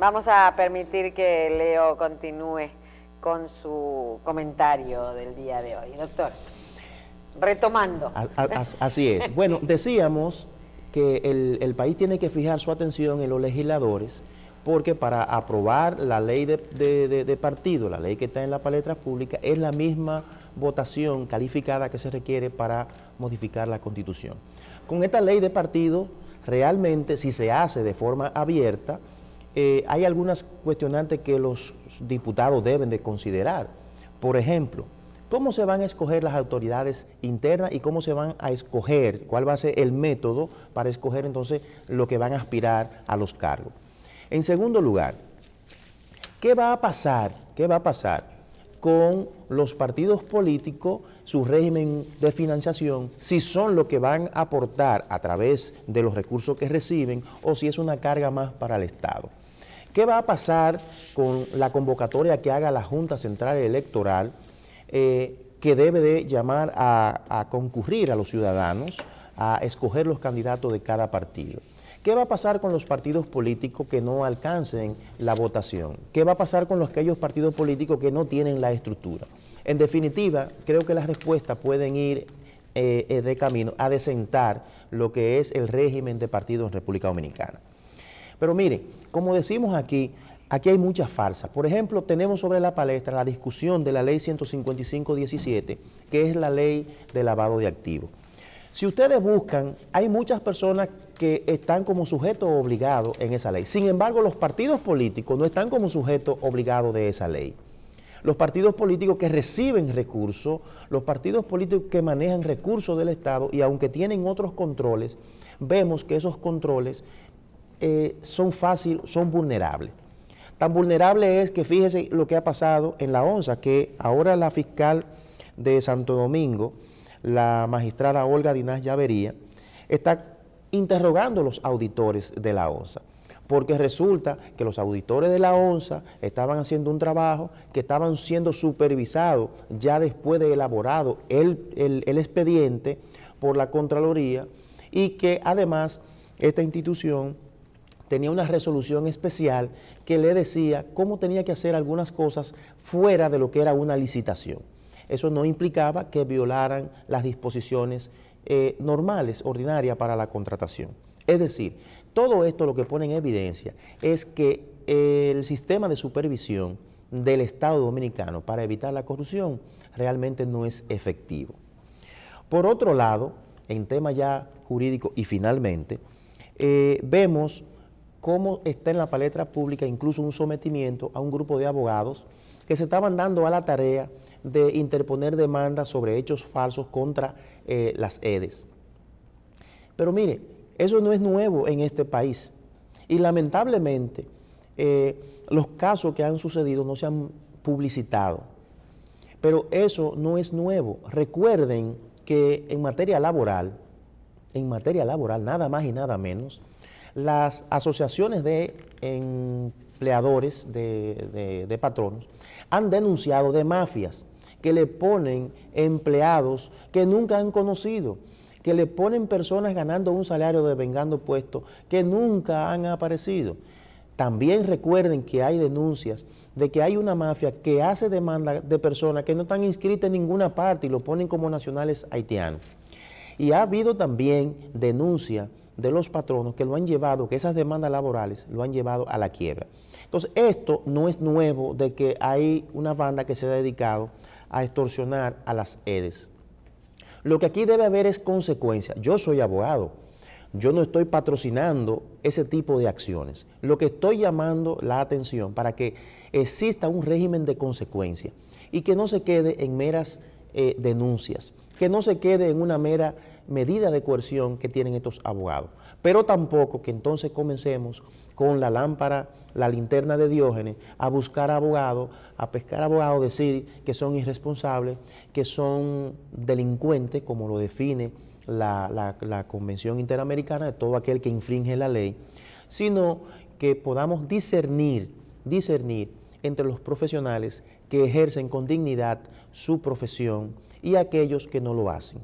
Vamos a permitir que Leo continúe con su comentario del día de hoy. Doctor, retomando. Así es. Bueno, decíamos que el país tiene que fijar su atención en los legisladores, porque para aprobar la ley de partido, la ley que está en la palestra pública, es la misma votación calificada que se requiere para modificar la Constitución. Con esta ley de partido, realmente, si se hace de forma abierta, hay algunas cuestionantes que los diputados deben de considerar. Por ejemplo, ¿cómo se van a escoger las autoridades internas y cómo se van a escoger, cuál va a ser el método para escoger entonces lo que van a aspirar a los cargos? En segundo lugar, ¿qué va a pasar con los partidos políticos, su régimen de financiación, si son los que van a aportar a través de los recursos que reciben o si es una carga más para el Estado? ¿Qué va a pasar con la convocatoria que haga la Junta Central Electoral, que debe de llamar a concurrir a los ciudadanos a escoger los candidatos de cada partido? ¿Qué va a pasar con los partidos políticos que no alcancen la votación? ¿Qué va a pasar con aquellos partidos políticos que no tienen la estructura? En definitiva, creo que las respuestas pueden ir de camino a desentar lo que es el régimen de partidos en República Dominicana. Pero mire, como decimos aquí hay muchas farsas. Por ejemplo, tenemos sobre la palestra la discusión de la ley 155-17, que es la ley de lavado de activos. Si ustedes buscan, hay muchas personas que están como sujetos obligados en esa ley. Sin embargo, los partidos políticos no están como sujetos obligados de esa ley. Los partidos políticos que reciben recursos, los partidos políticos que manejan recursos del Estado y aunque tienen otros controles, vemos que esos controles son vulnerables. Tan vulnerable es que fíjese lo que ha pasado en la ONSA, que ahora la fiscal de Santo Domingo, la magistrada Olga Dinás Llavería, está interrogando a los auditores de la ONSA, porque resulta que los auditores de la ONSA estaban haciendo un trabajo que estaban siendo supervisados ya después de elaborado el expediente por la Contraloría, y que además esta institución tenía una resolución especial que le decía cómo tenía que hacer algunas cosas fuera de lo que era una licitación. Eso no implicaba que violaran las disposiciones normales, ordinarias para la contratación. Es decir, todo esto lo que pone en evidencia es que el sistema de supervisión del Estado Dominicano para evitar la corrupción realmente no es efectivo. Por otro lado, en tema ya jurídico y finalmente, vemos cómo está en la palestra pública incluso un sometimiento a un grupo de abogados que se estaban dando a la tarea de interponer demandas sobre hechos falsos contra las EDES. Pero mire, eso no es nuevo en este país y lamentablemente los casos que han sucedido no se han publicitado, pero eso no es nuevo. Recuerden que en materia laboral, nada más y nada menos, las asociaciones de empleadores, de patronos, han denunciado de mafias que le ponen empleados que nunca han conocido, que le ponen personas ganando un salario devengando puestos que nunca han aparecido. También recuerden que hay denuncias de que hay una mafia que hace demanda de personas que no están inscritas en ninguna parte y lo ponen como nacionales haitianos. Y ha habido también denuncias de los patronos que lo han llevado, que esas demandas laborales lo han llevado a la quiebra. Entonces, esto no es nuevo de que hay una banda que se ha dedicado a extorsionar a las EDES. Lo que aquí debe haber es consecuencia. Yo soy abogado, yo no estoy patrocinando ese tipo de acciones. Lo que estoy llamando la atención para que exista un régimen de consecuencia y que no se quede en meras denuncias, que no se quede en una mera medida de coerción que tienen estos abogados, pero tampoco que entonces comencemos con la lámpara, la linterna de Diógenes, a buscar abogados, a pescar abogados, decir que son irresponsables, que son delincuentes, como lo define la Convención Interamericana de todo aquel que infringe la ley, sino que podamos discernir entre los profesionales que ejercen con dignidad su profesión y aquellos que no lo hacen.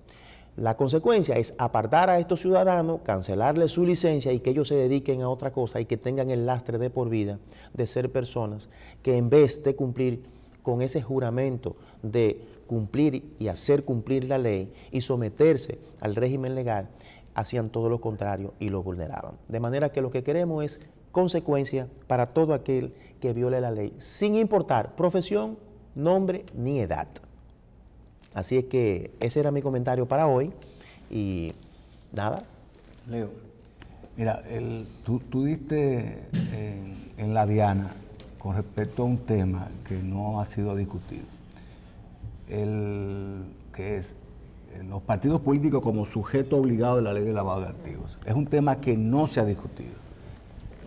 La consecuencia es apartar a estos ciudadanos, cancelarles su licencia y que ellos se dediquen a otra cosa y que tengan el lastre de por vida de ser personas que en vez de cumplir con ese juramento de cumplir y hacer cumplir la ley y someterse al régimen legal, hacían todo lo contrario y lo vulneraban. De manera que lo que queremos es consecuencia para todo aquel que viole la ley, sin importar profesión, nombre ni edad. Así es que ese era mi comentario para hoy y nada. Leo, mira, tú diste en la diana con respecto a un tema que no ha sido discutido, que es los partidos políticos como sujeto obligado de la ley de lavado de activos. Es un tema que no se ha discutido.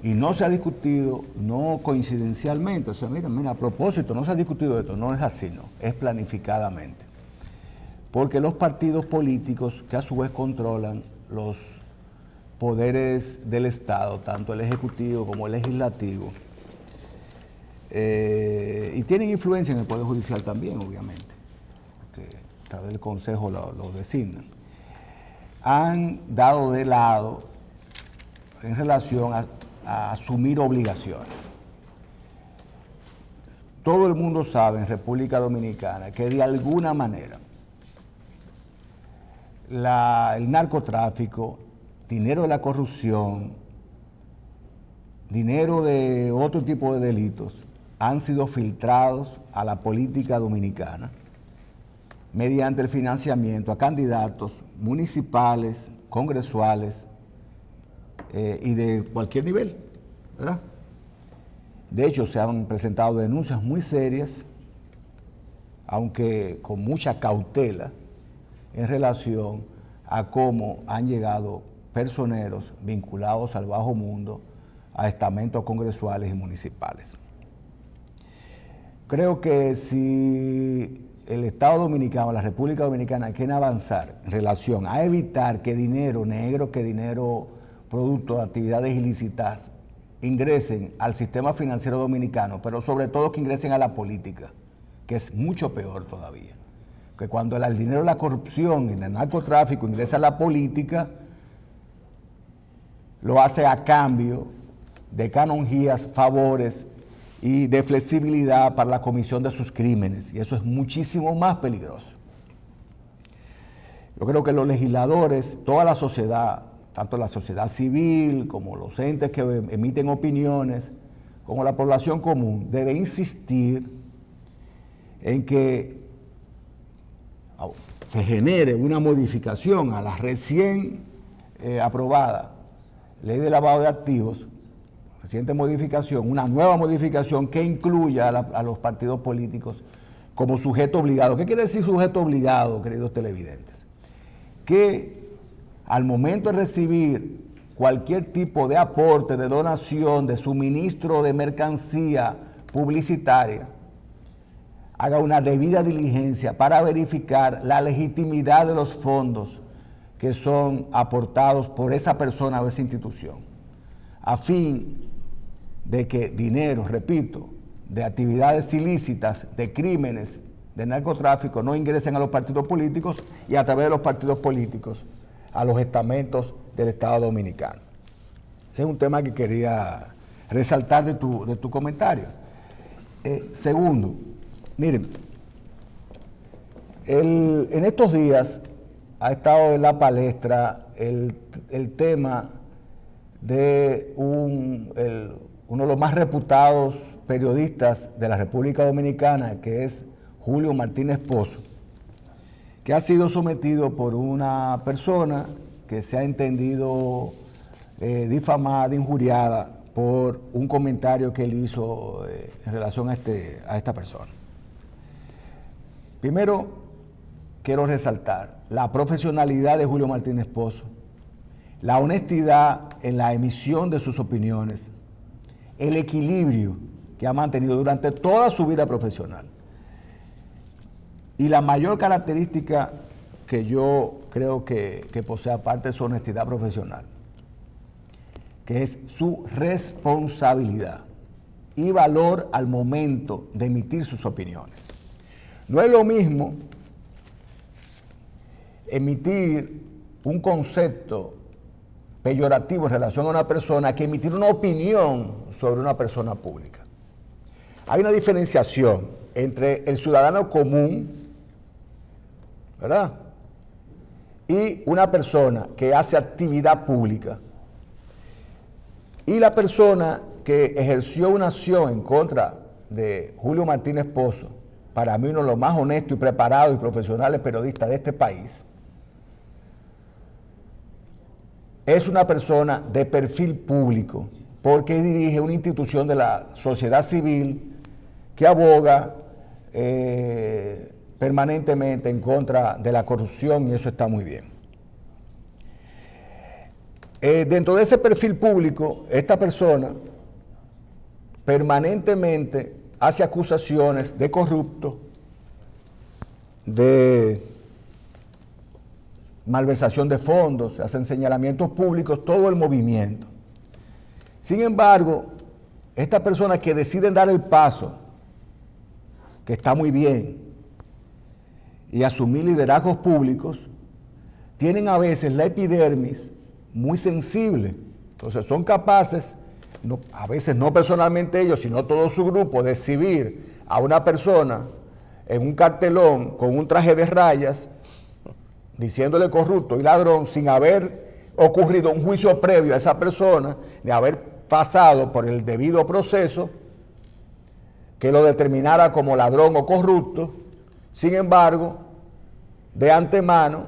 Y no se ha discutido, no coincidencialmente, o sea, mira, a propósito, no se ha discutido esto, no es así, no, es planificadamente. Porque los partidos políticos, que a su vez controlan los poderes del Estado, tanto el Ejecutivo como el Legislativo, y tienen influencia en el Poder Judicial también, obviamente, porque a través del Consejo lo designan, han dado de lado en relación a asumir obligaciones. Todo el mundo sabe en República Dominicana que de alguna manera el narcotráfico, dinero de la corrupción, dinero de otro tipo de delitos han sido filtrados a la política dominicana mediante el financiamiento a candidatos municipales, congresuales y de cualquier nivel, ¿verdad? De hecho, se han presentado denuncias muy serias, aunque con mucha cautela, en relación a cómo han llegado personeros vinculados al bajo mundo a estamentos congresuales y municipales. Creo que si el Estado Dominicano, la República Dominicana, quiere avanzar en relación a evitar que dinero negro, que dinero producto de actividades ilícitas ingresen al sistema financiero dominicano, pero sobre todo que ingresen a la política, que es mucho peor todavía. Que cuando el dinero de la corrupción y el narcotráfico ingresa a la política, lo hace a cambio de canonjías, favores y de flexibilidad para la comisión de sus crímenes, y eso es muchísimo más peligroso. Yo creo que los legisladores, toda la sociedad, tanto la sociedad civil como los entes que emiten opiniones, como la población común, debe insistir en que se genere una modificación a la recién aprobada ley de lavado de activos, reciente modificación, una nueva modificación que incluya a los partidos políticos como sujeto obligado. ¿Qué quiere decir sujeto obligado, queridos televidentes? Que al momento de recibir cualquier tipo de aporte, de donación, de suministro de mercancía publicitaria, haga una debida diligencia para verificar la legitimidad de los fondos que son aportados por esa persona o esa institución, a fin de que dinero, repito, de actividades ilícitas, de crímenes, de narcotráfico, no ingresen a los partidos políticos y a través de los partidos políticos a los estamentos del Estado Dominicano. Ese es un tema que quería resaltar de tu comentario. Segundo, miren, en estos días ha estado en la palestra el tema de uno de los más reputados periodistas de la República Dominicana, que es Julio Martínez Pozo, que ha sido sometido por una persona que se ha entendido difamada, injuriada por un comentario que él hizo en relación a esta persona. Primero, quiero resaltar la profesionalidad de Julio Martínez Pozo, la honestidad en la emisión de sus opiniones, el equilibrio que ha mantenido durante toda su vida profesional. Y la mayor característica que yo creo que posee, aparte de su honestidad profesional, que es su responsabilidad y valor al momento de emitir sus opiniones. No es lo mismo emitir un concepto peyorativo en relación a una persona que emitir una opinión sobre una persona pública. Hay una diferenciación entre el ciudadano común, ¿verdad?, y una persona que hace actividad pública, y la persona que ejerció una acción en contra de Julio Martínez Pozo, para mí uno de los más honestos y preparados y profesionales periodistas de este país, es una persona de perfil público, porque dirige una institución de la sociedad civil que aboga permanentemente en contra de la corrupción, y eso está muy bien. Dentro de ese perfil público, esta persona permanentemente hace acusaciones de corrupto, de malversación de fondos, hacen señalamientos públicos, todo el movimiento. Sin embargo, estas personas que deciden dar el paso, que está muy bien, y asumir liderazgos públicos, tienen a veces la epidermis muy sensible. Entonces son capaces, a veces no personalmente ellos, sino todo su grupo, de exhibir a una persona en un cartelón con un traje de rayas, diciéndole corrupto y ladrón, sin haber ocurrido un juicio previo a esa persona, de haber pasado por el debido proceso que lo determinara como ladrón o corrupto. Sin embargo, de antemano,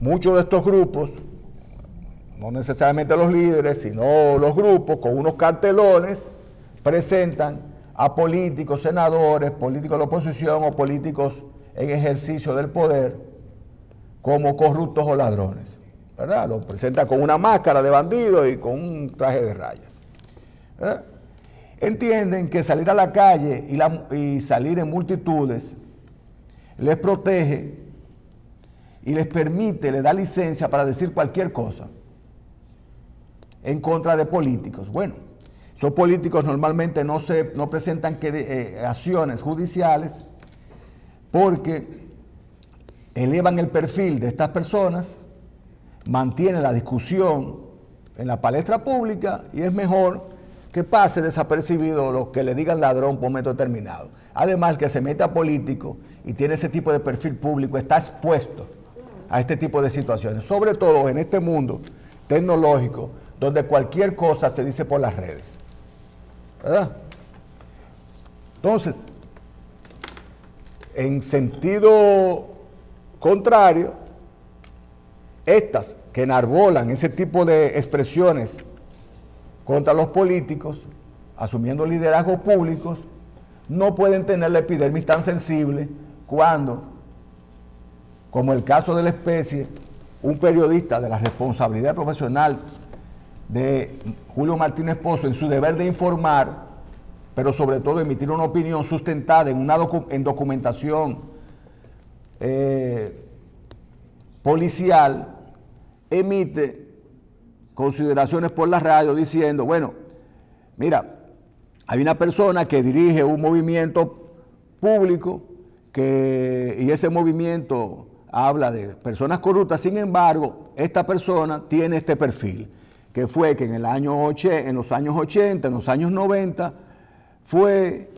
muchos de estos grupos, no necesariamente los líderes, sino los grupos, con unos cartelones, presentan a políticos, senadores, políticos de la oposición o políticos en ejercicio del poder como corruptos o ladrones, ¿verdad? Lo presentan con una máscara de bandido y con un traje de rayas, ¿verdad? Entienden que salir a la calle y salir en multitudes les protege y les permite, les da licencia para decir cualquier cosa en contra de políticos. Bueno, esos políticos normalmente no presentan acciones judiciales porque elevan el perfil de estas personas, mantienen la discusión en la palestra pública, y es mejor que pase desapercibido lo que le digan ladrón por un momento determinado. Además, el que se mete a político y tiene ese tipo de perfil público está expuesto a este tipo de situaciones, sobre todo en este mundo tecnológico, donde cualquier cosa se dice por las redes, ¿verdad? Entonces, en sentido contrario, estas que enarbolan ese tipo de expresiones contra los políticos, asumiendo liderazgos públicos, no pueden tener la epidermis tan sensible cuando, como el caso de La Especie, un periodista de la responsabilidad profesional de Julio Martínez Pozo en su deber de informar, pero sobre todo emitir una opinión sustentada en documentación policial, emite consideraciones por la radio diciendo, bueno, mira, hay una persona que dirige un movimiento público y ese movimiento habla de personas corruptas. Sin embargo, esta persona tiene este perfil, que fue que en los años 80, en los años 90, fue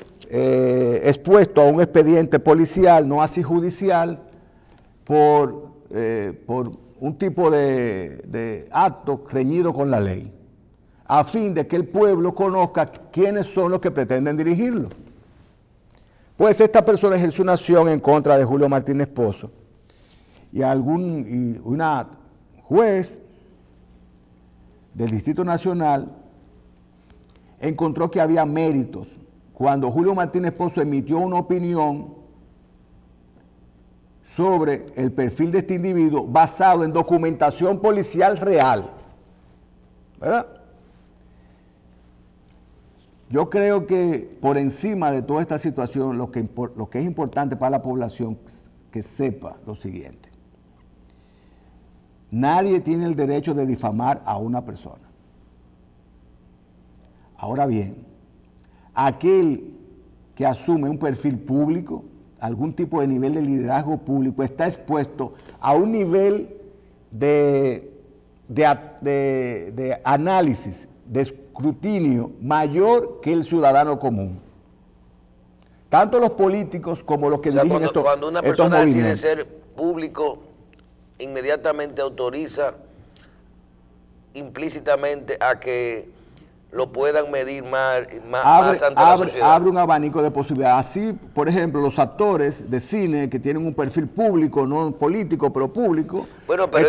expuesto a un expediente policial, no así judicial, por un tipo de acto reñido con la ley, a fin de que el pueblo conozca quiénes son los que pretenden dirigirlo. Pues esta persona ejerció una acción en contra de Julio Martínez Pozo, y una juez del Distrito Nacional encontró que había méritos cuando Julio Martínez Pozo emitió una opinión sobre el perfil de este individuo basado en documentación policial real, ¿verdad? Yo creo que por encima de toda esta situación, lo que es importante para la población que sepa lo siguiente: nadie tiene el derecho de difamar a una persona. Ahora bien, aquel que asume un perfil público algún tipo de nivel de liderazgo público está expuesto a un nivel de análisis, de escrutinio mayor que el ciudadano común. Tanto los políticos como los que dirigen cuando una persona decide ser público, inmediatamente autoriza implícitamente a que lo puedan medir más ante la sociedad. Abre un abanico de posibilidades. Así, por ejemplo, los actores de cine que tienen un perfil público, no político, pero público. Bueno, pero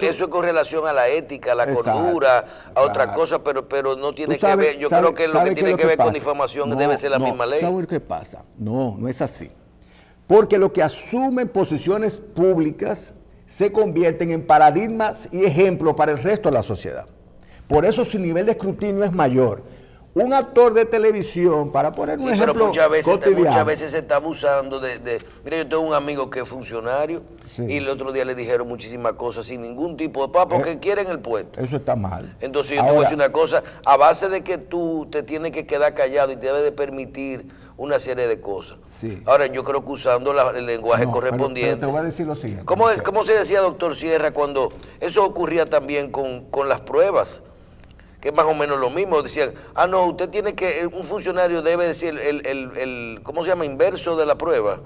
eso es con relación a la ética, a la cordura, a otra cosa, pero no tiene que ver. Yo creo que lo que tiene que ver con difamación debe ser la misma ley. ¿Sabes qué pasa? No es así. Porque los que asumen posiciones públicas se convierten en paradigmas y ejemplos para el resto de la sociedad. Por eso su nivel de escrutinio es mayor. Un actor de televisión, para poner un ejemplo pero muchas veces se está abusando mira, yo tengo un amigo que es funcionario y el otro día le dijeron muchísimas cosas sin ningún tipo de porque quieren el puesto. Eso está mal. Entonces yo te voy a decir una cosa, a base de que tú te tienes que quedar callado y te debes de permitir una serie de cosas. Sí. Ahora, yo creo que usando el lenguaje correspondiente. Pero te voy a decir lo siguiente. ¿Cómo se decía, doctor Sierra, cuando eso ocurría también con las pruebas? Que es más o menos lo mismo, decían, no, usted tiene que, un funcionario debe decir ¿cómo se llama? Inverso de la prueba.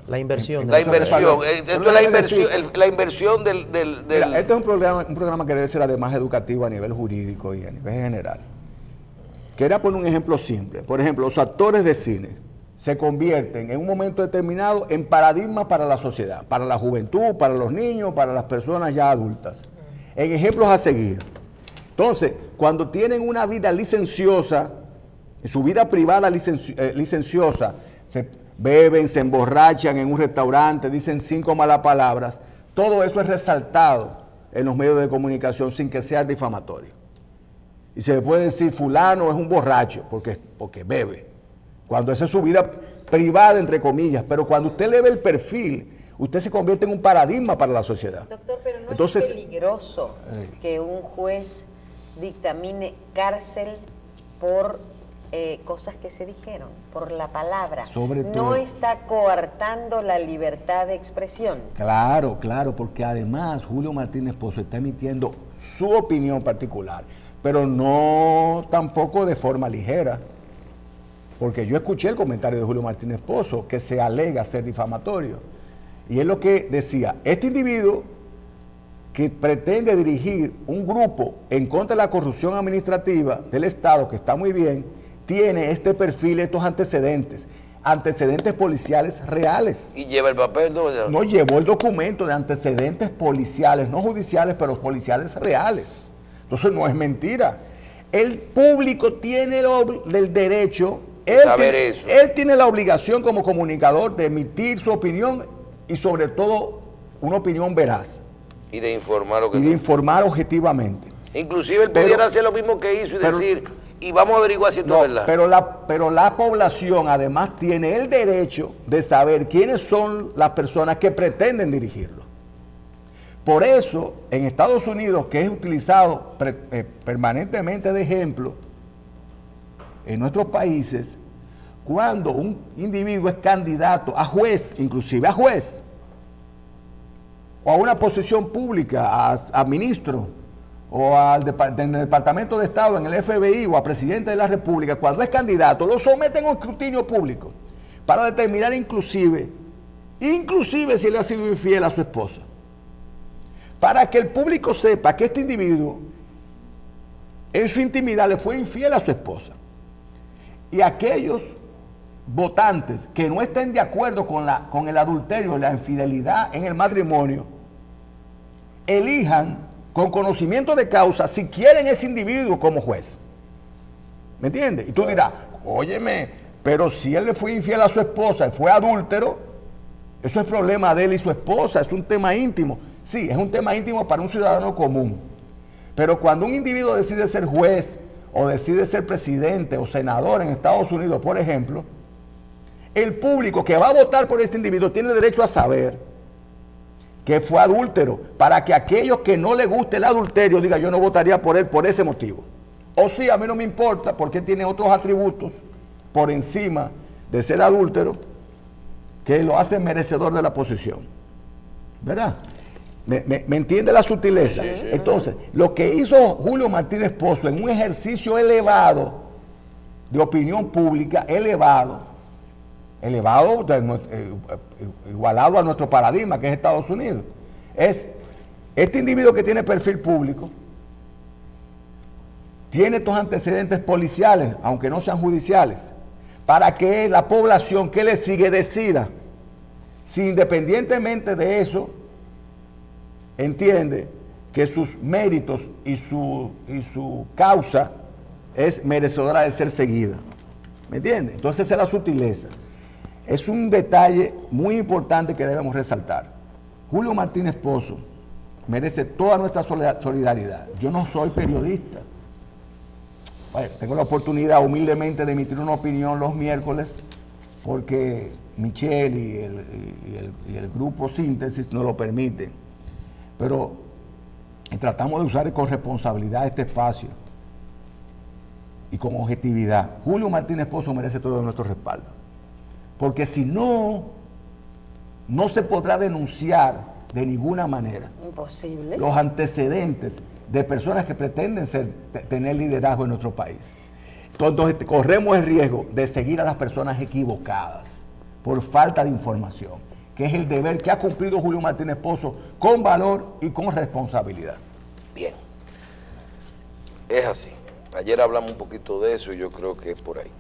La inversión. La inversión, esto es la inversión del... Mira, este es un programa que debe ser además educativo a nivel jurídico y a nivel general. Quería poner un ejemplo simple. Por ejemplo, los actores de cine se convierten en un momento determinado en paradigmas para la sociedad, para la juventud, para los niños, para las personas ya adultas. En ejemplos a seguir. Entonces, cuando tienen una vida licenciosa, en su vida privada licenciosa, se beben, se emborrachan en un restaurante, dicen 5 malas palabras, todo eso es resaltado en los medios de comunicación sin que sea difamatorio. Y se le puede decir, fulano es un borracho porque bebe, cuando esa es su vida privada, entre comillas, pero cuando usted le ve el perfil, usted se convierte en un paradigma para la sociedad. Doctor, pero no es peligroso que un juez dictamine cárcel por cosas que se dijeron, por la palabra. Sobre todo, no está coartando la libertad de expresión. Claro, porque además Julio Martínez Pozo está emitiendo su opinión particular, pero no tampoco de forma ligera, porque yo escuché el comentario de Julio Martínez Pozo que se alega ser difamatorio, y es lo que decía, este individuo que pretende dirigir un grupo en contra de la corrupción administrativa del Estado, que está muy bien, tiene este perfil, estos antecedentes policiales reales. ¿Y lleva el papel? No, llevó el documento de antecedentes policiales, no judiciales, pero policiales reales. Entonces no es mentira. El público tiene el derecho, él tiene la obligación como comunicador de emitir su opinión y sobre todo una opinión veraz. Y de informar informar objetivamente. Inclusive él pudiera hacer lo mismo que hizo y decir, y vamos a averiguar si esto es verdad. Pero la población además tiene el derecho de saber quiénes son las personas que pretenden dirigirlo. Por eso, en Estados Unidos, que es utilizado permanentemente de ejemplo, en nuestros países, cuando un individuo es candidato a juez, inclusive a juez, o a una posición pública, a ministro, o en el Departamento de Estado, en el FBI, o a presidente de la República, cuando es candidato, lo someten a un escrutinio público para determinar inclusive si él ha sido infiel a su esposa. Para que el público sepa que este individuo, en su intimidad, le fue infiel a su esposa. Y aquellos votantes que no estén de acuerdo con el adulterio, la infidelidad en el matrimonio, elijan con conocimiento de causa si quieren ese individuo como juez. ¿Me entiendes? Y tú dirás, óyeme, pero si él le fue infiel a su esposa y fue adúltero, eso es problema de él y su esposa, es un tema íntimo. Sí, es un tema íntimo para un ciudadano común. Pero cuando un individuo decide ser juez o decide ser presidente o senador en Estados Unidos, por ejemplo, el público que va a votar por este individuo tiene derecho a saber que fue adúltero, para que aquellos que no les guste el adulterio digan, yo no votaría por él por ese motivo. O sí, a mí no me importa porque tiene otros atributos por encima de ser adúltero, que lo hace merecedor de la posición. ¿Verdad? ¿Me entiende la sutileza? Sí, sí. Entonces, lo que hizo Julio Martínez Pozo en un ejercicio elevado de opinión pública, elevado, igualado a nuestro paradigma, que es Estados Unidos, es este individuo que tiene perfil público, tiene estos antecedentes policiales, aunque no sean judiciales, para que la población que le sigue decida si independientemente de eso entiende que sus méritos y su causa es merecedora de ser seguida. ¿Me entiende? Entonces esa es la sutileza. Es un detalle muy importante que debemos resaltar. Julio Martínez Pozo merece toda nuestra solidaridad. Yo no soy periodista. Bueno, tengo la oportunidad humildemente de emitir una opinión los miércoles porque Michelle y el grupo Síntesis nos lo permiten. Pero tratamos de usar con responsabilidad este espacio y con objetividad. Julio Martínez Pozo merece todo nuestro respaldo. Porque si no, no se podrá denunciar de ninguna manera. Imposible. Los antecedentes de personas que pretenden tener liderazgo en nuestro país. Entonces corremos el riesgo de seguir a las personas equivocadas por falta de información, que es el deber que ha cumplido Julio Martínez Pozo con valor y con responsabilidad. Bien, es así. Ayer hablamos un poquito de eso y yo creo que es por ahí.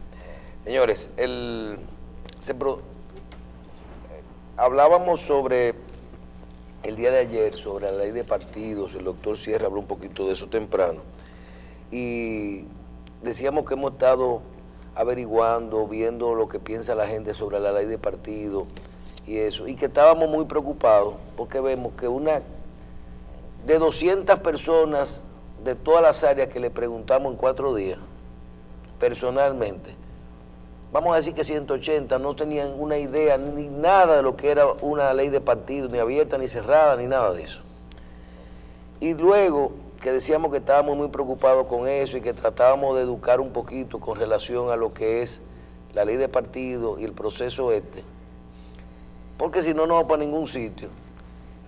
Señores, hablábamos sobre el día de ayer, sobre la ley de partidos. El doctor Sierra habló un poquito de eso temprano. Y decíamos que hemos estado averiguando, viendo lo que piensa la gente sobre la ley de partidos y eso, y que estábamos muy preocupados porque vemos que de 200 personas de todas las áreas que le preguntamos en 4 días, personalmente, vamos a decir que 180 no tenían una idea ni nada de lo que era una ley de partido, ni abierta, ni cerrada, ni nada de eso. Y luego que decíamos que estábamos muy preocupados con eso y que tratábamos de educar un poquito con relación a lo que es la ley de partido y el proceso porque si no, no vamos para ningún sitio.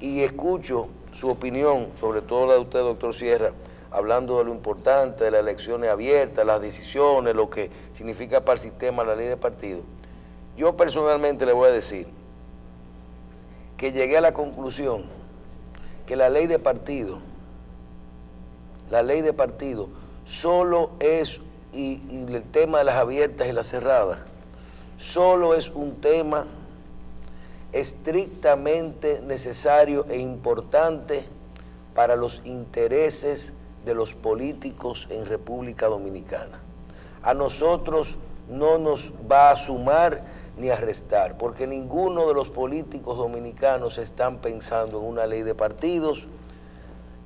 Y escucho su opinión, sobre todo la de usted, doctor Sierra, hablando de lo importante de las elecciones abiertas, las decisiones, lo que significa para el sistema la ley de partido. Yo personalmente le voy a decir que llegué a la conclusión que la ley de partido solo es, y el tema de las abiertas y las cerradas, solo es un tema estrictamente necesario e importante para los intereses de los políticos en República Dominicana. A nosotros no nos va a sumar ni a restar, porque ninguno de los políticos dominicanos están pensando en una ley de partidos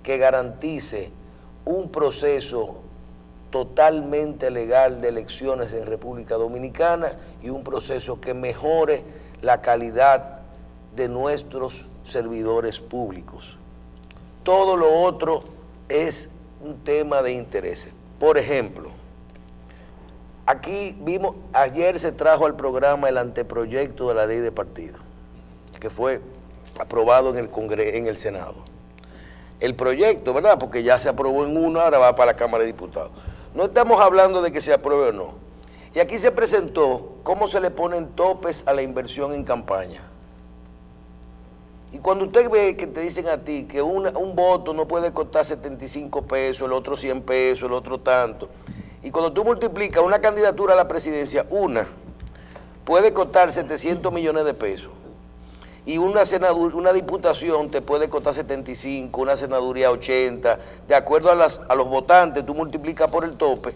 que garantice un proceso totalmente legal de elecciones en República Dominicana y un proceso que mejore la calidad de nuestros servidores públicos. Todo lo otro es un tema de intereses. Por ejemplo, aquí vimos, ayer se trajo al programa el anteproyecto de la ley de partidos, que fue aprobado en el Congreso, en el Senado. El proyecto, ¿verdad? Porque ya se aprobó en uno, ahora va para la Cámara de Diputados. No estamos hablando de que se apruebe o no. Y aquí se presentó cómo se le ponen topes a la inversión en campaña. Y cuando usted ve que te dicen a ti que un voto no puede costar 75 pesos, el otro 100 pesos, el otro tanto, y cuando tú multiplicas una candidatura a la presidencia, puede costar 700 millones de pesos, y una diputación te puede costar 75, una senaduría 80, de acuerdo a los votantes, tú multiplicas por el tope.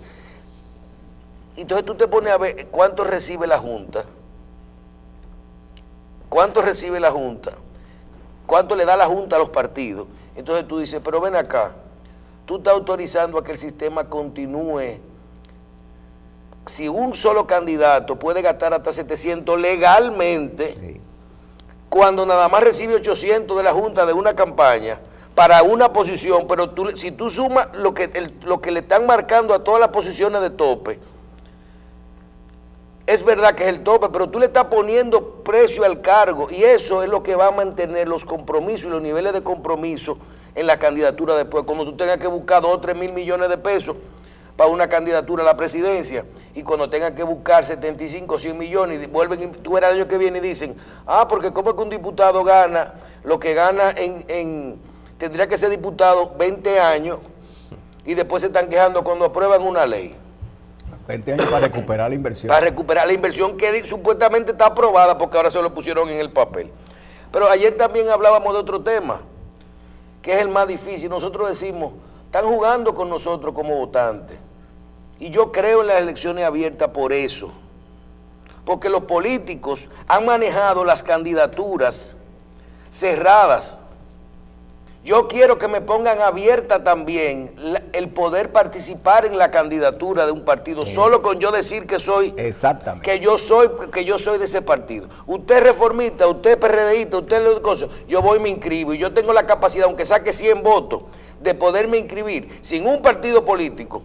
Entonces tú te pones a ver cuánto recibe la Junta, cuánto le da la Junta a los partidos. Entonces tú dices, pero ven acá, tú estás autorizando a que el sistema continúe. Si un solo candidato puede gastar hasta 700 legalmente, sí, cuando nada más recibe 800 de la Junta de una campaña para una posición, pero si tú sumas lo que le están marcando a todas las posiciones de tope, es verdad que es el tope, pero tú le estás poniendo precio al cargo y eso es lo que va a mantener los compromisos y los niveles de compromiso en la candidatura después. Cuando tú tengas que buscar 2 o 3 mil millones de pesos para una candidatura a la presidencia y cuando tengas que buscar 75 o 100 millones y vuelven, y tú verás el año que viene y dicen, porque como es que un diputado gana lo que gana tendría que ser diputado 20 años y después se están quejando cuando aprueban una ley. 20 años para recuperar la inversión. Para recuperar la inversión que supuestamente está aprobada porque ahora se lo pusieron en el papel. Pero ayer también hablábamos de otro tema, que es el más difícil. Nosotros decimos, están jugando con nosotros como votantes. Y yo creo en las elecciones abiertas por eso. Porque los políticos han manejado las candidaturas cerradas. Yo quiero que me pongan abierta también el poder participar en la candidatura de un partido, solo con yo decir que soy, exactamente, que yo soy de ese partido. Usted es reformista, usted es PRDista, usted es cosa, yo voy y me inscribo y yo tengo la capacidad, aunque saque 100 votos, de poderme inscribir sin un partido político,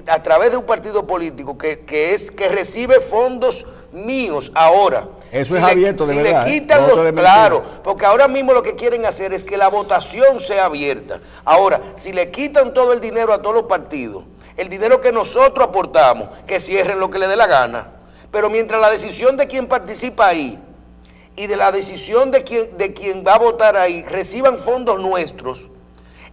a través de un partido político que recibe fondos míos ahora. Eso es abierto, de verdad. Si le quitan claro, porque ahora mismo lo que quieren hacer es que la votación sea abierta. Ahora, si le quitan todo el dinero a todos los partidos, el dinero que nosotros aportamos, que cierren lo que le dé la gana. Pero mientras la decisión de quien participa ahí y de la decisión de quien va a votar ahí reciban fondos nuestros,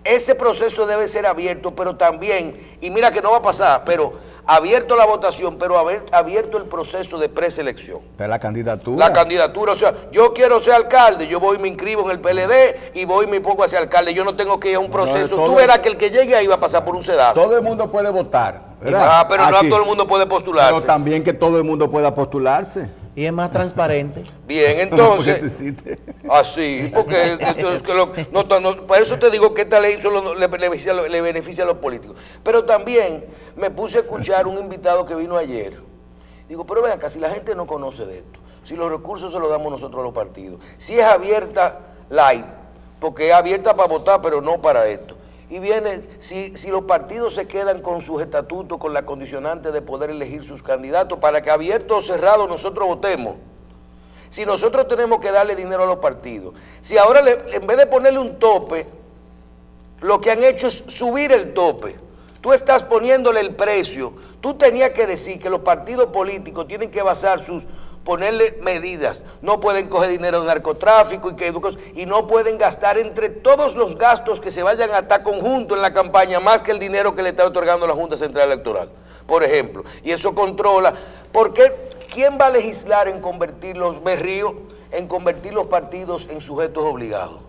ese proceso debe ser abierto, pero también, y mira que no va a pasar, pero abierto la votación, pero abierto el proceso de preselección. Pero la candidatura. La candidatura, o sea, yo quiero ser alcalde, yo voy y me inscribo en el PLD y voy y me pongo a ser alcalde, yo no tengo que ir a un proceso. Tú verás que el que llegue ahí va a pasar por un sedazo. Todo el mundo puede votar, ¿verdad? Pero no todo el mundo puede postularse. Pero también que todo el mundo pueda postularse. Y es más transparente. Bien, entonces, así, porque por eso te digo que esta ley solo le beneficia a los políticos. Pero también me puse a escuchar un invitado que vino ayer. Digo, pero ven acá, si la gente no conoce de esto, si los recursos se los damos nosotros a los partidos, si es abierta light, porque es abierta para votar, pero no para esto. Y viene, si los partidos se quedan con sus estatutos, con la condicionante de poder elegir sus candidatos, para que abierto o cerrado nosotros votemos. Si nosotros tenemos que darle dinero a los partidos, si ahora en vez de ponerle un tope, lo que han hecho es subir el tope, tú estás poniéndole el precio, tú tenías que decir que los partidos políticos tienen que basar ponerle medidas, no pueden coger dinero de narcotráfico y no pueden gastar entre todos los gastos que se vayan a estar conjuntos en la campaña, más que el dinero que le está otorgando la Junta Central Electoral, por ejemplo, y eso controla, porque ¿quién va a legislar en convertir los partidos en sujetos obligados?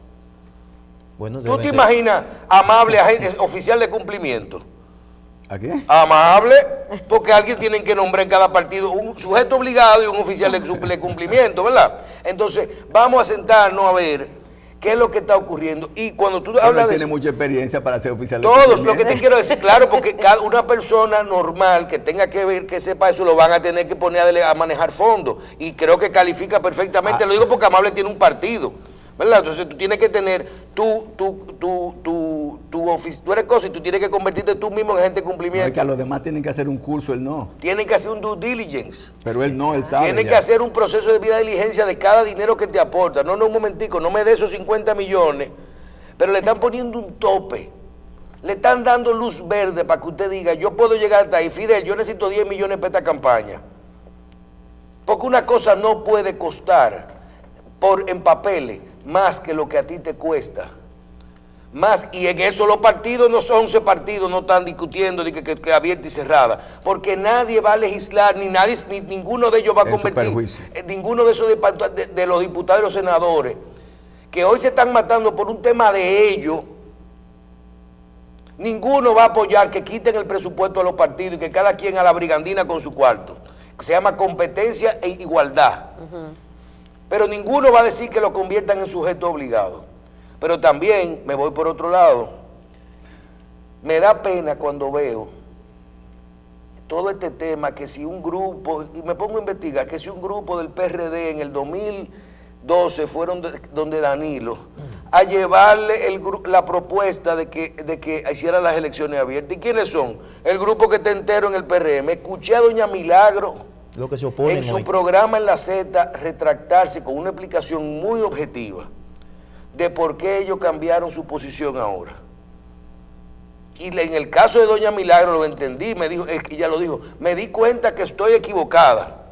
Bueno, ¿tú te imaginas amable oficial de cumplimiento? ¿A qué? Amable, porque alguien tiene que nombrar en cada partido un sujeto obligado y un oficial de cumplimiento, ¿verdad? Entonces, vamos a sentarnos a ver qué es lo que está ocurriendo. Y cuando tú hablas de... tiene mucha experiencia para ser oficial de cumplimiento. Todos, lo que te quiero decir, claro, porque cada una persona normal que tenga que ver, que sepa eso, lo van a tener que poner a manejar fondos. Y creo que califica perfectamente, lo digo porque Amable tiene un partido, ¿verdad? Entonces tú tienes que tener tú eres cosa y tú tienes que convertirte tú mismo en agente de cumplimiento. No, es que a los demás tienen que hacer un curso, él no. Tienen que hacer un due diligence. Pero él no, él sabe. Tienen que hacer un proceso de vida diligencia de cada dinero que te aporta. No, un momentico, no me dé esos 50 millones, pero le están poniendo un tope. Le están dando luz verde para que usted diga, yo puedo llegar hasta ahí. Fidel, yo necesito 10 millones para esta campaña. Porque una cosa no puede costar en papeles más que lo que a ti te cuesta. Más, y en eso los partidos, no son 11 partidos, no están discutiendo de que abierta y cerrada, porque nadie va a legislar, ni ninguno de ellos va a convertir, ninguno de esos de los diputados y los senadores, que hoy se están matando por un tema de ellos, ninguno va a apoyar que quiten el presupuesto a los partidos y que cada quien a la brigandina con su cuarto, que se llama competencia e igualdad. Pero ninguno va a decir que lo conviertan en sujeto obligado. Pero también me voy por otro lado. Me da pena cuando veo todo este tema, que si un grupo, y me pongo a investigar, que si un grupo del PRD en el 2012 fueron donde Danilo a llevarle la propuesta de que hiciera las elecciones abiertas. ¿Y quiénes son? El grupo que está entero en el PRM. Escuché a doña Milagro lo que se oponen en su hoy. programa en la Z retractarse con una explicación muy objetiva de por qué ellos cambiaron su posición ahora. Y en el caso de doña Milagro lo entendí, me dijo, ella lo dijo, me di cuenta que estoy equivocada,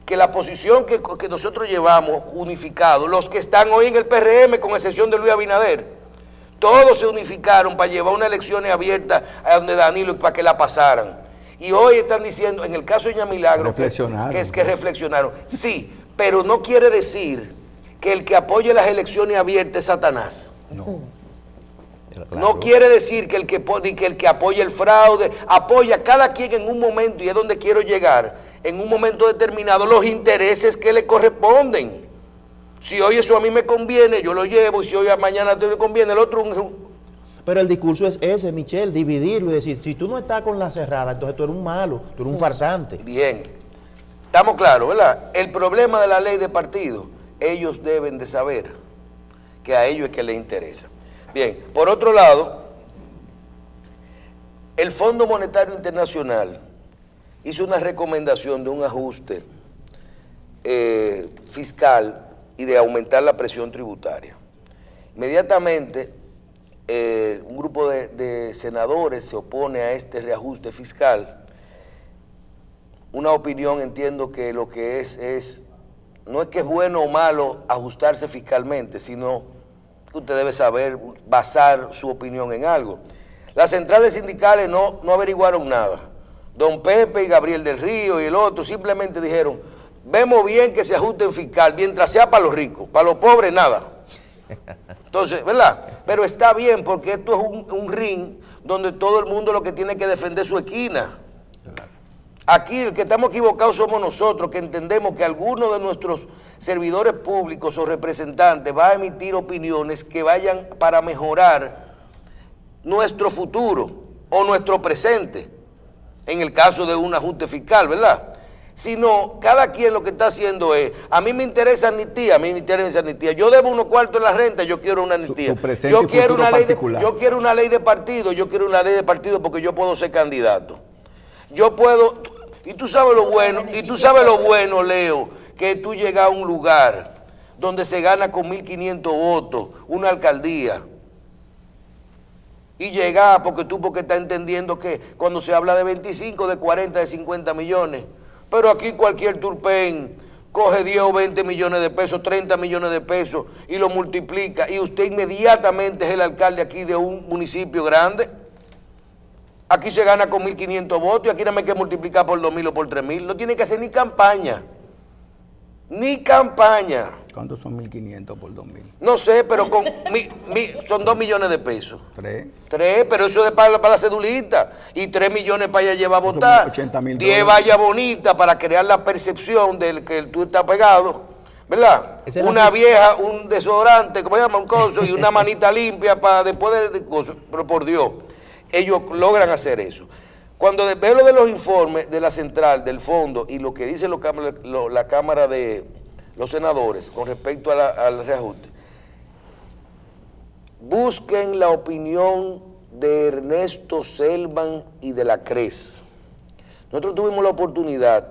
que la posición que nosotros llevamos unificado, los que están hoy en el PRM, con excepción de Luis Abinader, todos se unificaron para llevar una elección abierta a donde Danilo, para que la pasaran. Y hoy están diciendo, en el caso de doña Milagro, que reflexionaron. Sí, pero no quiere decir que el que apoye las elecciones abiertas es Satanás. No. Claro. No quiere decir que el que apoya el fraude, apoya a cada quien en un momento, y es donde quiero llegar, en un momento determinado, los intereses que le corresponden. Si hoy eso a mí me conviene, yo lo llevo, y si hoy a mañana te le conviene, el otro... Pero el discurso es ese, Michelle, dividirlo y decir, si tú no estás con la cerrada, entonces tú eres un malo, tú eres un farsante. Bien, estamos claros, ¿verdad? El problema de la ley de partido, ellos deben de saber que a ellos es que les interesa. Bien, por otro lado, el Fondo Monetario Internacional hizo una recomendación de un ajuste fiscal y de aumentar la presión tributaria. Inmediatamente, un grupo de senadores se opone a este reajuste fiscal. Una opinión, entiendo que lo que no es que es bueno o malo ajustarse fiscalmente, sino que usted debe saber basar su opinión en algo. Las centrales sindicales no averiguaron nada. Don Pepe y Gabriel del Río y el otro simplemente dijeron, vemos bien que se ajusten fiscal, mientras sea para los ricos, para los pobres nada. Entonces, ¿verdad? Pero está bien, porque esto es un ring donde todo el mundo lo que tiene que defender su esquina. Aquí el que estamos equivocados somos nosotros, que entendemos que alguno de nuestros servidores públicos o representantes va a emitir opiniones que vayan para mejorar nuestro futuro o nuestro presente, en el caso de un ajuste fiscal, ¿verdad? Sino, cada quien lo que está haciendo es, a mí me interesa amnistía, a mí me interesa amnistía, yo debo unos cuartos en la renta, yo quiero una amnistía, yo quiero una ley de partido, porque yo puedo ser candidato. Yo puedo, y tú sabes lo bueno, Leo, que tú llegas a un lugar donde se gana con 1.500 votos, una alcaldía, y llegar, porque estás entendiendo que cuando se habla de 25, de 40, de 50 millones, pero aquí cualquier turpén coge 10 o 20 millones de pesos, 30 millones de pesos, y lo multiplica, y usted inmediatamente es el alcalde aquí de un municipio grande. Aquí se gana con 1.500 votos y aquí no me hay que multiplicar por 2.000 o por 3.000. No tiene que hacer ni campaña. Ni campaña. ¿Cuántos son 1.500 por 2.000? No sé, pero son 2 millones de pesos. 3, pero eso es para la cedulita. Y 3 millones para ella llevar a votar. 10 vallas bonitas para crear la percepción de que tú estás pegado. ¿Verdad? Una vieja, un desodorante, ¿cómo se llama? Un coso, y una manita limpia para después de cosas. Pero por Dios, ellos logran hacer eso. Cuando veo lo de los informes de la central, del fondo, y lo que dice la Cámara de los Senadores con respecto al reajuste, busquen la opinión de Ernesto Selman y de la CRES. Nosotros tuvimos la oportunidad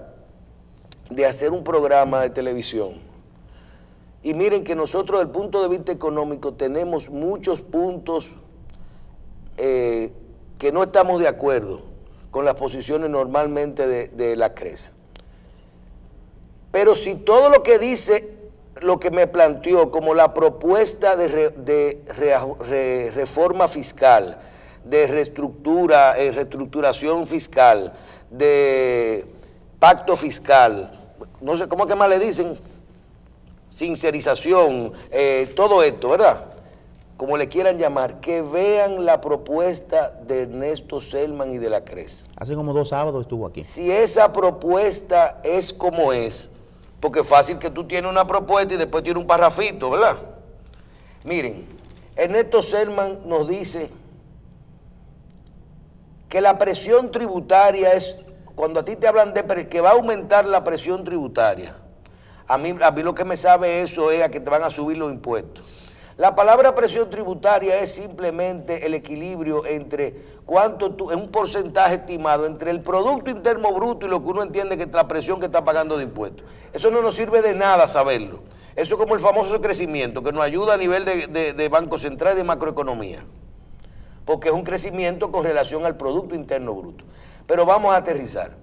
de hacer un programa de televisión, y miren que nosotros desde el punto de vista económico tenemos muchos puntos que no estamos de acuerdo con las posiciones normalmente de la CRES. Pero si todo lo que dice, lo que me planteó como la propuesta de reforma fiscal, de reestructuración fiscal, de pacto fiscal, no sé cómo que más le dicen, sincerización, todo esto, ¿verdad? Como le quieran llamar, que vean la propuesta de Ernesto Selman y de la CRES. Hace como 2 sábados estuvo aquí. Si esa propuesta es como es, porque es fácil que tú tienes una propuesta y después tienes un parrafito, ¿verdad? Miren, Ernesto Selman nos dice que la presión tributaria es, cuando a ti te hablan de que va a aumentar la presión tributaria, a mí lo que me sabe eso es a que te van a subir los impuestos. La palabra presión tributaria es simplemente el equilibrio entre es un porcentaje estimado entre el Producto Interno Bruto y lo que uno entiende que es la presión que está pagando de impuestos. Eso no nos sirve de nada saberlo. Eso es como el famoso crecimiento que nos ayuda a nivel de Banco Central y de macroeconomía, porque es un crecimiento con relación al Producto Interno Bruto. Pero vamos a aterrizar.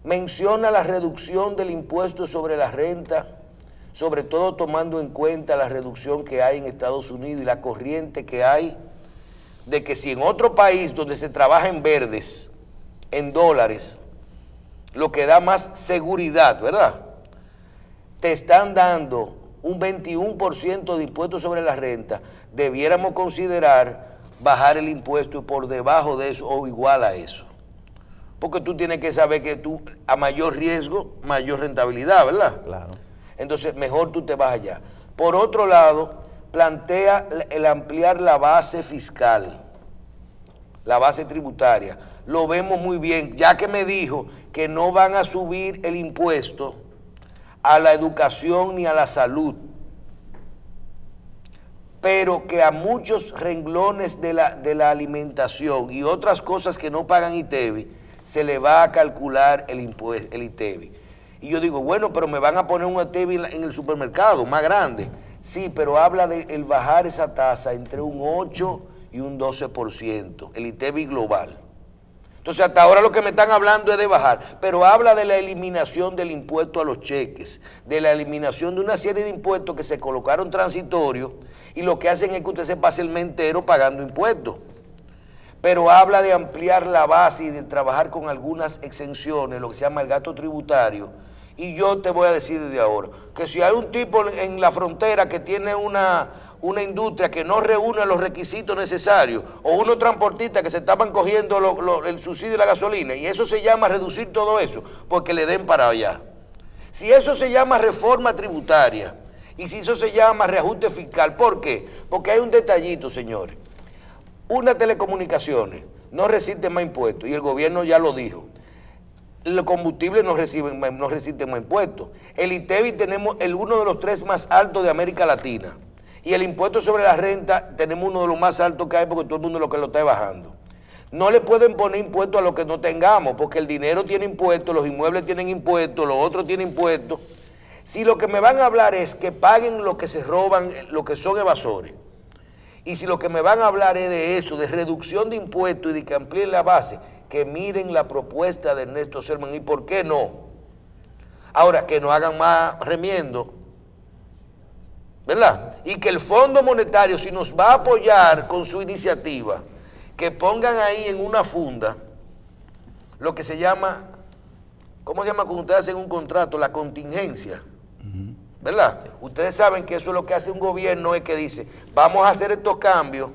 Menciona la reducción del impuesto sobre la renta, sobre todo tomando en cuenta la reducción que hay en Estados Unidos y la corriente que hay de que si en otro país donde se trabaja en verdes, en dólares, lo que da más seguridad, ¿verdad?, te están dando un 21% de impuestos sobre la renta, debiéramos considerar bajar el impuesto por debajo de eso o igual a eso. Porque tú tienes que saber que tú, a mayor riesgo, mayor rentabilidad, ¿verdad? Claro. Entonces, mejor tú te vas allá. Por otro lado, plantea el ampliar la base fiscal, la base tributaria. Lo vemos muy bien, ya que me dijo que no van a subir el impuesto a la educación ni a la salud, pero que a muchos renglones de la alimentación y otras cosas que no pagan ITEVI, se le va a calcular el impuesto, el ITEVI. Y yo digo, bueno, pero me van a poner un ITEVI en el supermercado, más grande. Sí, pero habla de el bajar esa tasa entre un 8 y un 12%, el ITEVI global. Entonces, hasta ahora lo que me están hablando es de bajar, pero habla de la eliminación del impuesto a los cheques, de la eliminación de una serie de impuestos que se colocaron transitorios y lo que hacen es que usted se pase el mes entero pagando impuestos. Pero habla de ampliar la base y de trabajar con algunas exenciones, lo que se llama el gasto tributario. Y yo te voy a decir desde ahora, que si hay un tipo en la frontera que tiene una industria que no reúne los requisitos necesarios, o unos transportistas que se estaban cogiendo el subsidio de la gasolina, y eso se llama reducir todo eso, porque le den para allá. Si eso se llama reforma tributaria, y si eso se llama reajuste fiscal, ¿por qué? Porque hay un detallito, señores. Unas telecomunicaciones no resisten más impuestos, y el gobierno ya lo dijo. Los combustibles no resisten más impuestos. El ITEVI tenemos uno de los 3 más altos de América Latina. Y el impuesto sobre la renta tenemos uno de los más altos que hay porque todo el mundo lo está bajando. No le pueden poner impuestos a lo que no tengamos, porque el dinero tiene impuestos, los inmuebles tienen impuestos, los otros tienen impuestos. Si lo que me van a hablar es que paguen lo que se roban, lo que son evasores, y si lo que me van a hablar es de eso, de reducción de impuestos y de que amplíen la base, que miren la propuesta de Ernesto Selman, y por qué no. Ahora, que no hagan más remiendo, ¿verdad? Y que el Fondo Monetario, si nos va a apoyar con su iniciativa, que pongan ahí en una funda lo que se llama, ¿cómo se llama cuando ustedes hacen un contrato? La contingencia, ¿verdad? Ustedes saben que eso es lo que hace un gobierno, es que dice, vamos a hacer estos cambios,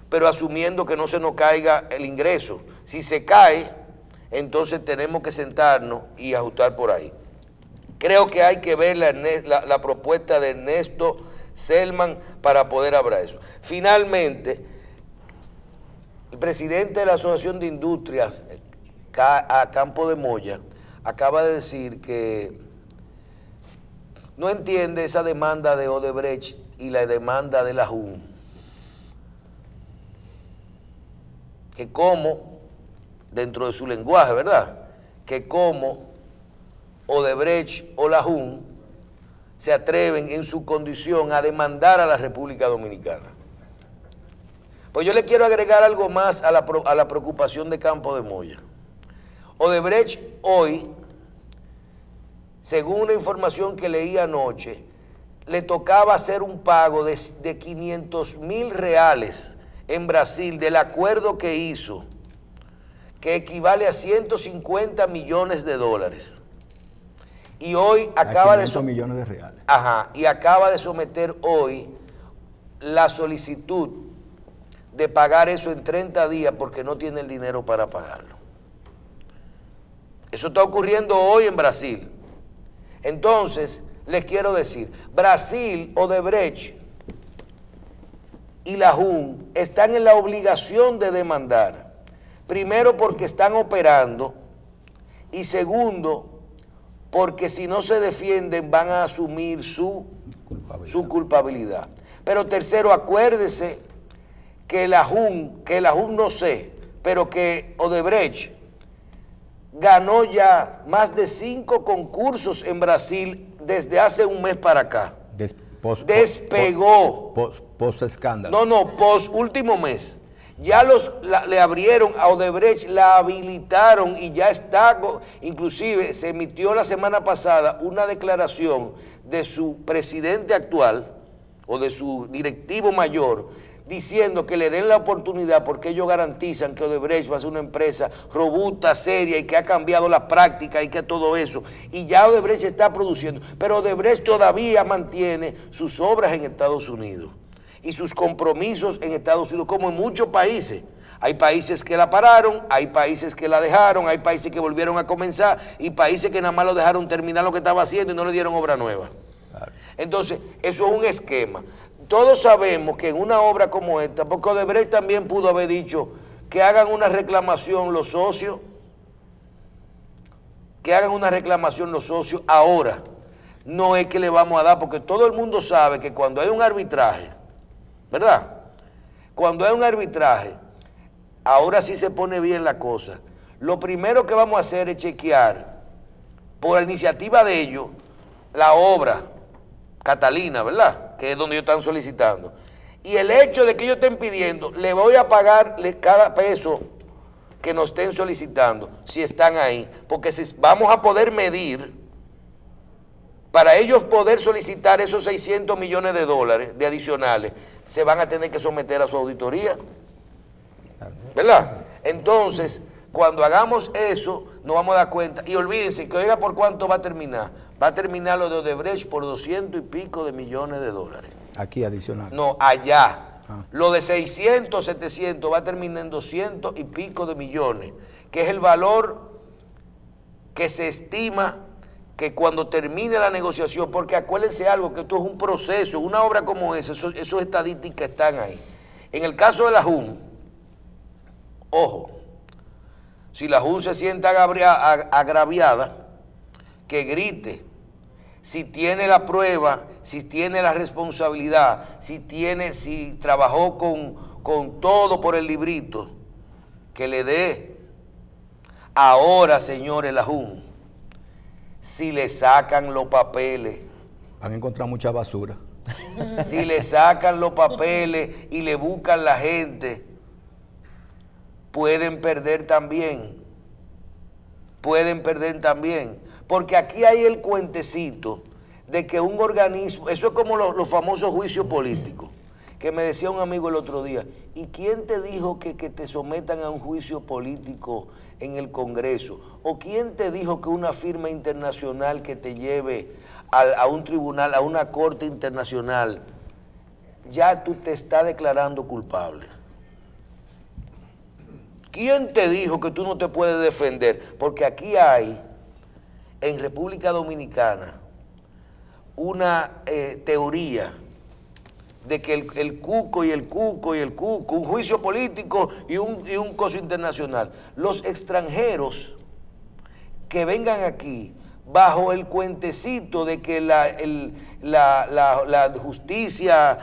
pero asumiendo que no se nos caiga el ingreso. Si se cae, entonces tenemos que sentarnos y ajustar por ahí. Creo que hay que ver la propuesta de Ernesto Selman para poder hablar eso. Finalmente, el presidente de la Asociación de Industrias a Campo de Moya acaba de decir que no entiende esa demanda de Odebrecht y la demanda de la JUN. Que como, dentro de su lenguaje, ¿verdad?, que como Odebrecht o la JUN se atreven en su condición a demandar a la República Dominicana. Pues yo le quiero agregar algo más a la preocupación de Campo de Moya. Odebrecht hoy, según una información que leí anoche, le tocaba hacer un pago de 500.000 reales en Brasil del acuerdo que hizo, que equivale a 150 millones de dólares. Y hoy acaba de... 500 millones de reales. Ajá, y acaba de someter hoy la solicitud de pagar eso en 30 días porque no tiene el dinero para pagarlo. Eso está ocurriendo hoy en Brasil. Entonces, les quiero decir, Brasil, Odebrecht y la JUN están en la obligación de demandar. Primero, porque están operando, y segundo, porque si no se defienden van a asumir su culpabilidad. Pero tercero, acuérdese que la JUN no sé, pero que Odebrecht ganó ya más de 5 concursos en Brasil desde hace un mes para acá. Despegó. Post escándalo. No, post último mes. Ya le abrieron a Odebrecht, la habilitaron y ya está, inclusive se emitió la semana pasada una declaración de su presidente actual o de su directivo mayor diciendo que le den la oportunidad porque ellos garantizan que Odebrecht va a ser una empresa robusta, seria y que ha cambiado la práctica y que todo eso. Y ya Odebrecht está produciendo, pero Odebrecht todavía mantiene sus obras en Estados Unidos y sus compromisos en Estados Unidos, como en muchos países. Hay países que la pararon, hay países que la dejaron, hay países que volvieron a comenzar y países que nada más lo dejaron terminar lo que estaba haciendo y no le dieron obra nueva. Claro. Entonces, eso es un esquema. Todos sabemos que en una obra como esta, porque Odebrecht también pudo haber dicho que hagan una reclamación los socios, ahora. No es que le vamos a dar, porque todo el mundo sabe que cuando hay un arbitraje, ¿verdad? Cuando hay un arbitraje, ahora sí se pone bien la cosa. Lo primero que vamos a hacer es chequear, por iniciativa de ellos, la obra Catalina, ¿verdad? Que es donde ellos están solicitando. Y el hecho de que ellos estén pidiendo, le voy a pagarles cada peso que nos estén solicitando, si están ahí. Porque si vamos a poder medir, para ellos poder solicitar esos 600 millones de dólares de adicionales, se van a tener que someter a su auditoría, ¿verdad? Entonces, cuando hagamos eso, nos vamos a dar cuenta. Y olvídense que, oiga, ¿por cuánto va a terminar? Va a terminar lo de Odebrecht por 200 y pico de millones de dólares. Aquí adicional. No, allá. Lo de 600, 700 va a terminar en 200 y pico de millones, que es el valor que se estima que cuando termine la negociación, porque acuérdense algo, que esto es un proceso, una obra como esa, esos estadísticas están ahí. En el caso de la JUN, ojo, si la JUN se siente agraviada, que grite. Si tiene la prueba, si tiene la responsabilidad, si trabajó con todo por el librito, que le dé. Ahora, señores, la JUN, si le sacan los papeles, van a encontrar mucha basura. Si le sacan los papeles y le buscan la gente, pueden perder también. Porque aquí hay el cuentecito de que un organismo, eso es como los famosos juicios políticos, que me decía un amigo el otro día, ¿y quién te dijo que te sometan a un juicio político en el Congreso? ¿O quién te dijo que una firma internacional que te lleve a un tribunal, a una corte internacional, ya tú te estás declarando culpable? ¿Quién te dijo que tú no te puedes defender? Porque aquí hay, en República Dominicana, una teoría de que el cuco, un juicio político y un coso internacional. Los extranjeros que vengan aquí bajo el cuentecito de que la justicia,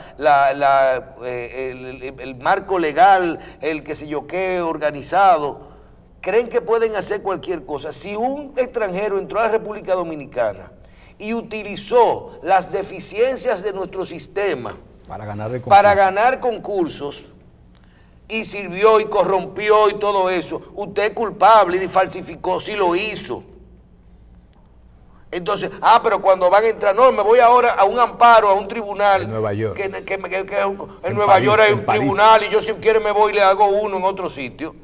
el marco legal, el que sé yo qué organizado, creen que pueden hacer cualquier cosa. Si un extranjero entró a la República Dominicana y utilizó las deficiencias de nuestro sistema para ganar concursos y sirvió y corrompió y todo eso, usted es culpable y falsificó, si lo hizo. Entonces, pero cuando van a entrar, no, me voy ahora a un amparo, a un tribunal. En Nueva York. En Nueva York hay un tribunal y yo si quiero me voy y le hago uno en otro sitio.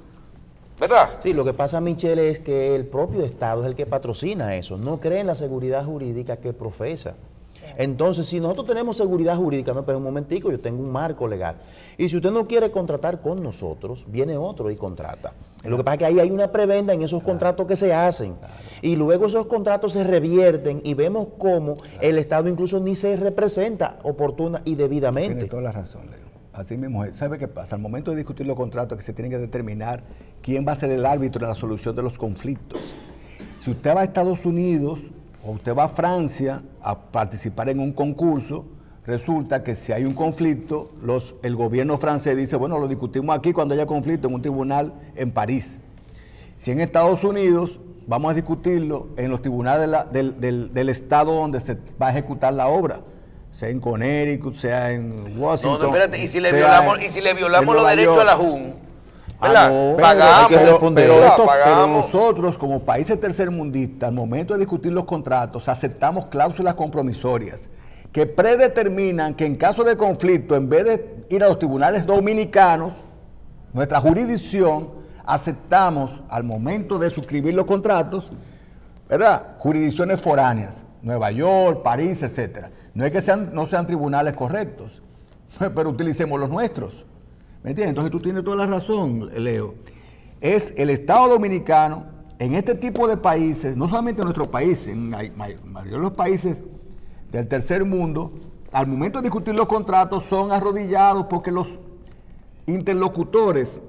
¿Verdad? Sí, lo que pasa, Michelle, es que el propio Estado es el que patrocina eso, no cree en la seguridad jurídica que profesa. Entonces, si nosotros tenemos seguridad jurídica, no, pero un momentico, yo tengo un marco legal. Y si usted no quiere contratar con nosotros, viene otro y contrata. Lo que pasa es que ahí hay una prebenda en esos contratos que se hacen. Y luego esos contratos se revierten y vemos cómo el Estado incluso ni se representa oportuna y debidamente. Tiene toda la razón, Leo. Así mismo es. ¿Sabe qué pasa? Al momento de discutir los contratos, que se tiene que determinar quién va a ser el árbitro en la solución de los conflictos. Si usted va a Estados Unidos o usted va a Francia a participar en un concurso, resulta que si hay un conflicto, el gobierno francés dice, bueno, lo discutimos aquí cuando haya conflicto en un tribunal en París. Si en Estados Unidos, vamos a discutirlo en los tribunales del estado donde se va a ejecutar la obra, sea en Connecticut, sea en Washington. No, espérate, y si le violamos los derechos a la JUN, no, pagamos, pero nosotros, como países tercermundistas, al momento de discutir los contratos, aceptamos cláusulas compromisorias que predeterminan que en caso de conflicto, en vez de ir a los tribunales dominicanos, nuestra jurisdicción, aceptamos al momento de suscribir los contratos, ¿verdad?, jurisdicciones foráneas, Nueva York, París, etcétera. No es que no sean tribunales correctos, pero utilicemos los nuestros. ¿Me entiendes? Entonces tú tienes toda la razón, Leo. Es el Estado Dominicano, en este tipo de países, no solamente en nuestro país, en la mayoría de los países del tercer mundo, al momento de discutir los contratos son arrodillados porque los interlocutores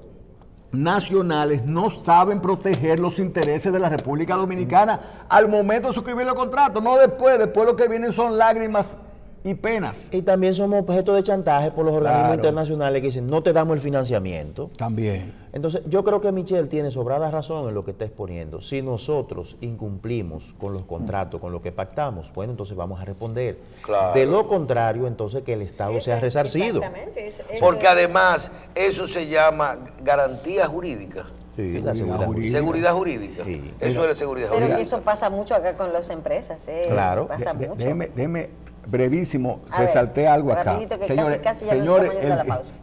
nacionales no saben proteger los intereses de la República Dominicana al momento de suscribir los contratos, no después lo que vienen son lágrimas y penas. Y también somos objeto de chantaje por los organismos internacionales que dicen, no te damos el financiamiento. También. Entonces, yo creo que Michelle tiene sobrada razón en lo que está exponiendo. Si nosotros incumplimos con los contratos, con lo que pactamos, bueno, entonces vamos a responder. Claro. De lo contrario, entonces que el Estado sea resarcido. Exactamente. Porque además, eso se llama garantía jurídica. Sí, la seguridad jurídica. Seguridad jurídica. Sí. Eso es la seguridad Pero jurídica. que eso pasa mucho acá con las empresas. Claro. Pasa mucho. Déjeme brevísimo, resalté algo acá. Señores,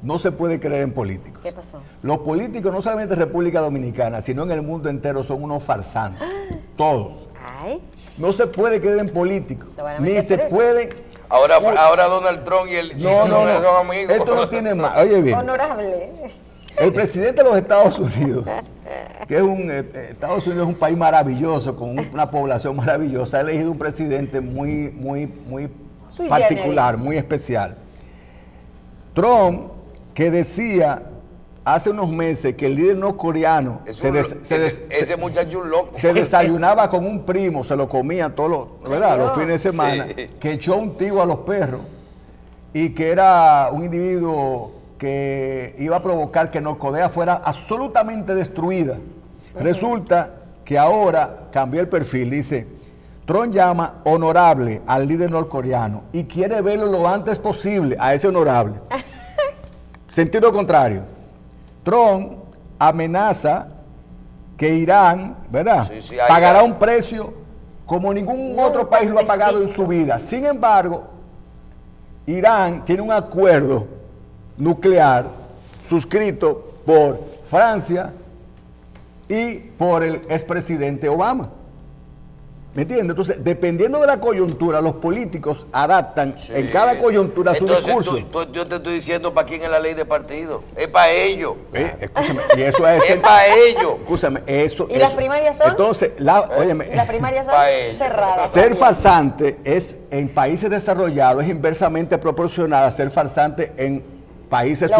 no se puede creer en políticos. ¿Qué pasó? Los políticos, no solamente en República Dominicana, sino en el mundo entero, son unos farsantes. Todos. Ay. No se puede creer en políticos. Ni se puede. Ahora Donald Trump y el no, son amigos. Esto no tiene más. Oye bien. Honorable. El presidente de los Estados Unidos, Estados Unidos es un país maravilloso, con una población maravillosa, ha elegido un presidente muy particular, muy especial. Trump, que decía hace unos meses que el líder norcoreano ese muchacho un loco, se desayunaba con un primo, se lo comía todos los fines de semana, sí, que echó un tiro a los perros y que era un individuo que iba a provocar que Norcorea fuera absolutamente destruida. Resulta que ahora cambió el perfil, dice, Trump llama honorable al líder norcoreano y quiere verlo lo antes posible a ese honorable. Sentido contrario, Trump amenaza que Irán, ¿verdad?, sí, pagará un precio como ningún otro país lo ha pagado en su vida. Sin embargo, Irán tiene un acuerdo nuclear suscrito por Francia y por el expresidente Obama. ¿Me entiendes? Entonces, dependiendo de la coyuntura, los políticos adaptan en cada coyuntura su discurso. Yo te estoy diciendo para quién es la ley de partido. Es para ellos. Escúchame, y eso es para ellos. Escúchame, eso. ¿Y las primarias son? Entonces, óyeme, las primarias son cerradas. Ser farsante es, en países desarrollados, es inversamente proporcional a ser farsante en países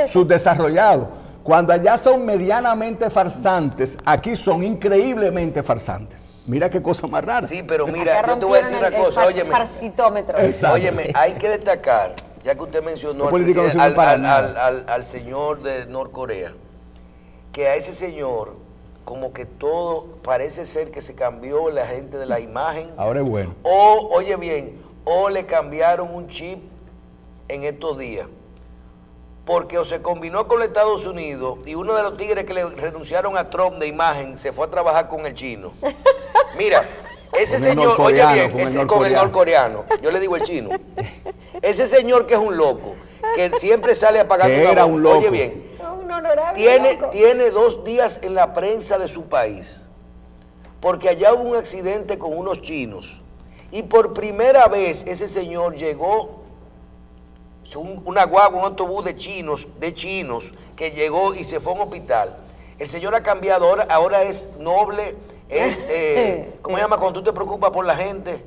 subdesarrollados. Cuando allá son medianamente farsantes, aquí son increíblemente farsantes. Mira qué cosa más rara. Sí, pero mira, yo te voy a decir una cosa. Óyeme, óyeme, hay que destacar, ya que usted mencionó al señor de Norcorea, que a ese señor, como que todo parece ser que se cambió la gente de la imagen. Ahora es bueno. O, oye bien, o le cambiaron un chip en estos días. Porque o se combinó con los Estados Unidos y uno de los tigres que le renunciaron a Trump de imagen se fue a trabajar con el chino. Mira, ese señor, oye bien, con el norcoreano, yo le digo el chino. Ese señor que es un loco, que siempre sale a pagar un loco. Oye bien, tiene 2 días en la prensa de su país, porque allá hubo un accidente con unos chinos y por primera vez ese señor llegó una guagua, un autobús de chinos que llegó y se fue a un hospital. El señor ha cambiado, ahora es noble, es, ¿cómo se llama? Cuando tú te preocupas por la gente,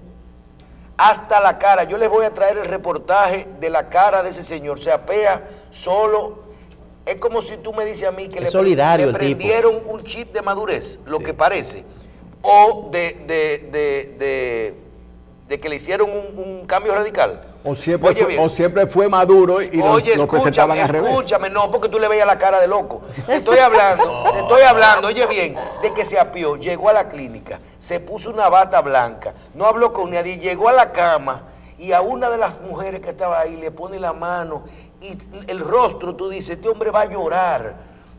hasta la cara. Yo les voy a traer el reportaje de la cara de ese señor, se apea solo. Es como si tú me dices a mí que le prendieron un chip de madurez, lo que parece, o de que le hicieron un cambio radical. O siempre fue Maduro y lo presentaban al revés. Escúchame, no, porque tú le veías la cara de loco. Te estoy hablando, oye bien, de que se apió, llegó a la clínica, se puso una bata blanca, no habló con nadie, llegó a la cama y a una de las mujeres que estaba ahí le pone la mano y el rostro, tú dices, este hombre va a llorar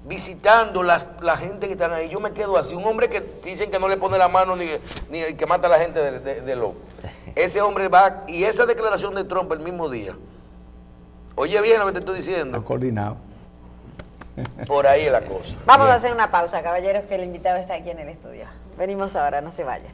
visitando la gente que están ahí. Yo me quedo así, un hombre que dicen que no le pone la mano ni que mata a la gente de loco. Ese hombre va, y esa declaración de Trump el mismo día, oye bien lo que te estoy diciendo. Está coordinado. Por ahí es la cosa. Vamos a hacer una pausa, caballeros, que el invitado está aquí en el estudio. Venimos ahora, no se vayan.